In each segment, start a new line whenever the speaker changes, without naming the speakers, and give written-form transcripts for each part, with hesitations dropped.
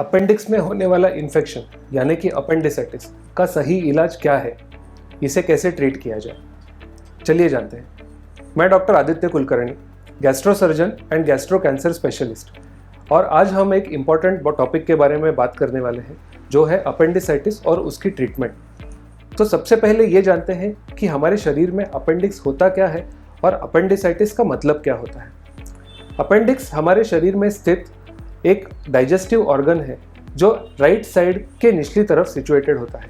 Appendix में होने वाला इन्फेक्शन यानी कि अपेंडिसाइटिस का सही इलाज क्या है, इसे कैसे ट्रीट किया जाए, चलिए जानते हैं। मैं doctor Aditya Kulkarni, gastro surgeon and gastro cancer specialist, और आज हम एक इम्पॉर्टेंट टॉपिक के बारे में बात करने वाले हैं जो है अपेंडिसाइटिस और उसकी ट्रीटमेंट। तो सबसे पहले ये जानते हैं कि हमारे शरीर में अपेंडिक्स होता क्या है और अपेंडिसाइटिस का मतलब क्या होता है। अपेंडिक्स हमारे शरीर में स्थित एक डाइजेस्टिव ऑर्गन है जो राइट साइड के निचली तरफ सिचुएटेड होता है।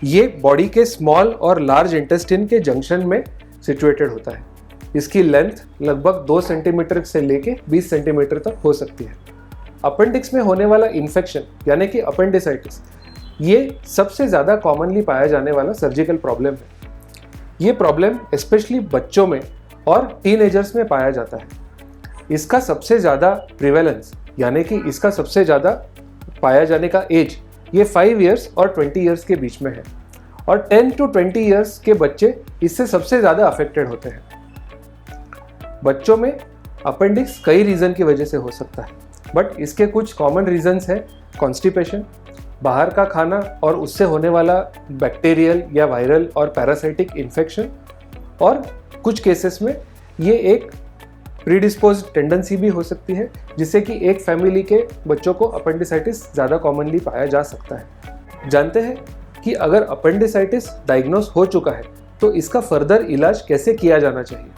ये बॉडी के स्मॉल और लार्ज इंटेस्टाइन के जंक्शन में सिचुएटेड होता है। इसकी लेंथ लगभग 2 सेंटीमीटर से लेके 20 सेंटीमीटर तक हो सकती है। अपेंडिक्स में होने वाला इन्फेक्शन यानी कि अपेंडिसाइटिस ये सबसे ज़्यादा कॉमनली पाया जाने वाला सर्जिकल प्रॉब्लम है। ये प्रॉब्लम स्पेशली बच्चों में और टीनेजर्स में पाया जाता है। इसका सबसे ज़्यादा प्रिवेलेंस यानी कि इसका सबसे ज़्यादा पाया जाने का एज ये 5 इयर्स और 20 इयर्स के बीच में है, और 10 to 20 इयर्स के बच्चे इससे सबसे ज़्यादा अफेक्टेड होते हैं। बच्चों में अपेंडिक्स कई रीज़न की वजह से हो सकता है, बट इसके कुछ कॉमन रीजंस हैं कॉन्स्टिपेशन, बाहर का खाना और उससे होने वाला बैक्टीरियल या वायरल और पैरासाइटिक इन्फेक्शन, और कुछ केसेस में ये एक प्रीडिस्पोज्ड टेंडेंसी भी हो सकती है जिससे कि एक फैमिली के बच्चों को अपेंडिसाइटिस ज़्यादा कॉमनली पाया जा सकता है। जानते हैं कि अगर अपेंडिसाइटिस डायग्नोस हो चुका है तो इसका फर्दर इलाज कैसे किया जाना चाहिए।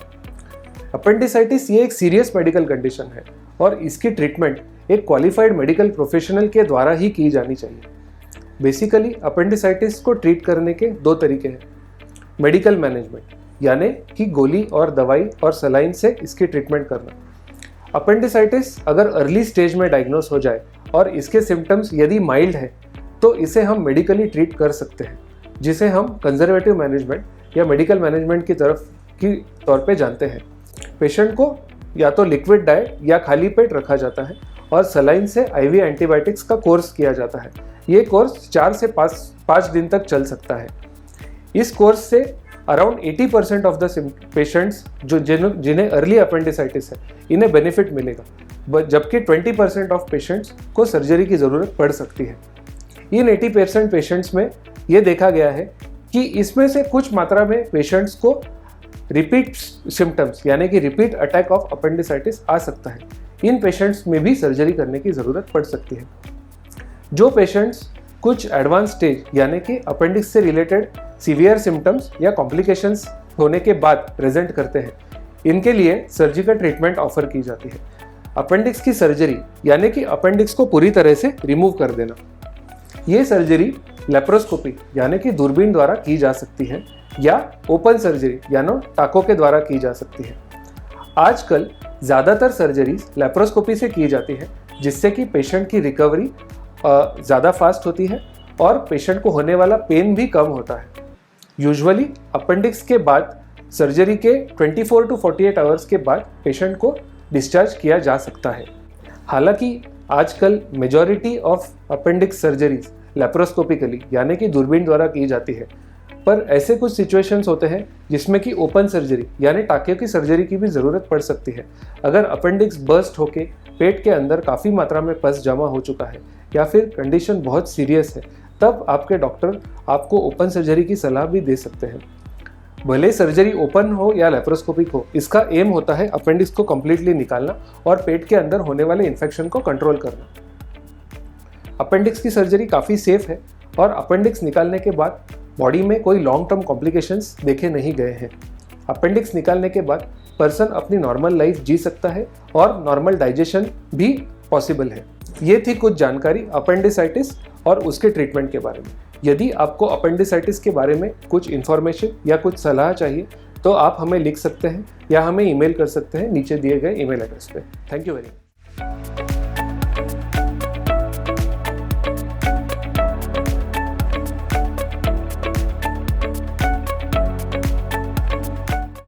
अपेंडिसाइटिस ये एक सीरियस मेडिकल कंडीशन है और इसकी ट्रीटमेंट एक क्वालिफाइड मेडिकल प्रोफेशनल के द्वारा ही की जानी चाहिए। बेसिकली अपेंडिसाइटिस को ट्रीट करने के 2 तरीके हैं। मेडिकल मैनेजमेंट यानी कि गोली और दवाई और सलाइन से इसकी ट्रीटमेंट करना। अपेंडिसाइटिस अगर अर्ली स्टेज में डायग्नोस हो जाए और इसके सिम्टम्स यदि माइल्ड है तो इसे हम मेडिकली ट्रीट कर सकते हैं, जिसे हम कंजर्वेटिव मैनेजमेंट या मेडिकल मैनेजमेंट की तरफ की तौर पे जानते हैं। पेशेंट को या तो लिक्विड डाइट या खाली पेट रखा जाता है और सलाइन से आईवी एंटीबायोटिक्स का कोर्स किया जाता है। ये कोर्स 4 से 5 दिन तक चल सकता है। इस कोर्स से अराउंड 80% ऑफ द पेशेंट्स जिन्हें अर्ली अपेंडिसाइटिस है इन्हें बेनिफिट मिलेगा, जबकि 20% ऑफ पेशेंट्स को सर्जरी की ज़रूरत पड़ सकती है। इन 80% पेशेंट्स में ये देखा गया है कि इसमें से कुछ मात्रा में पेशेंट्स को रिपीट सिम्टम्स यानी कि रिपीट अटैक ऑफ अपेंडिसाइटिस आ सकता है। इन पेशेंट्स में भी सर्जरी करने की ज़रूरत पड़ सकती है। जो पेशेंट्स कुछ एडवांस स्टेज यानी कि अपेंडिक्स से रिलेटेड सीवियर सिम्टम्स या कॉम्प्लिकेशंस होने के बाद प्रेजेंट करते हैं, इनके लिए सर्जिकल ट्रीटमेंट ऑफर की जाती है। अपेंडिक्स की सर्जरी यानी कि अपेंडिक्स को पूरी तरह से रिमूव कर देना। ये सर्जरी लेप्रोस्कोपी यानी कि दूरबीन द्वारा की जा सकती है या ओपन सर्जरी यानी टाकों के द्वारा की जा सकती है। आजकल ज़्यादातर सर्जरीज लेप्रोस्कोपी से की जाती है, जिससे कि पेशेंट की रिकवरी ज़्यादा फास्ट होती है और पेशेंट को होने वाला पेन भी कम होता है। यूजुअली अपेंडिक्स के बाद सर्जरी के 24 to 48 आवर्स के बाद पेशेंट को डिस्चार्ज किया जा सकता है। हालांकि आजकल मेजॉरिटी ऑफ अपेंडिक्स सर्जरीज लेप्रोस्कोपिकली यानी कि दूरबीन द्वारा की जाती है, पर ऐसे कुछ सिचुएशंस होते हैं जिसमें कि ओपन सर्जरी यानी टाँके की सर्जरी की भी ज़रूरत पड़ सकती है। अगर अपेंडिक्स बर्स्ट होके पेट के अंदर काफ़ी मात्रा में पस जमा हो चुका है या फिर कंडीशन बहुत सीरियस है, तब आपके डॉक्टर आपको ओपन सर्जरी की सलाह भी दे सकते हैं। भले सर्जरी ओपन हो या लेप्रोस्कोपिक हो, इसका एम होता है अपेंडिक्स को कम्प्लीटली निकालना और पेट के अंदर होने वाले इन्फेक्शन को कंट्रोल करना। अपेंडिक्स की सर्जरी काफ़ी सेफ है और अपेंडिक्स निकालने के बाद बॉडी में कोई लॉन्ग टर्म कॉम्प्लिकेशंस देखे नहीं गए हैं। अपेंडिक्स निकालने के बाद पर्सन अपनी नॉर्मल लाइफ जी सकता है और नॉर्मल डाइजेशन भी पॉसिबल है। ये थी कुछ जानकारी अपेंडिसाइटिस और उसके ट्रीटमेंट के बारे में। यदि आपको अपेंडिसाइटिस के बारे में कुछ इन्फॉर्मेशन या कुछ सलाह चाहिए तो आप हमें लिख सकते हैं या हमें ईमेल कर सकते हैं नीचे दिए गए ईमेल एड्रेस पे। Thank you very much.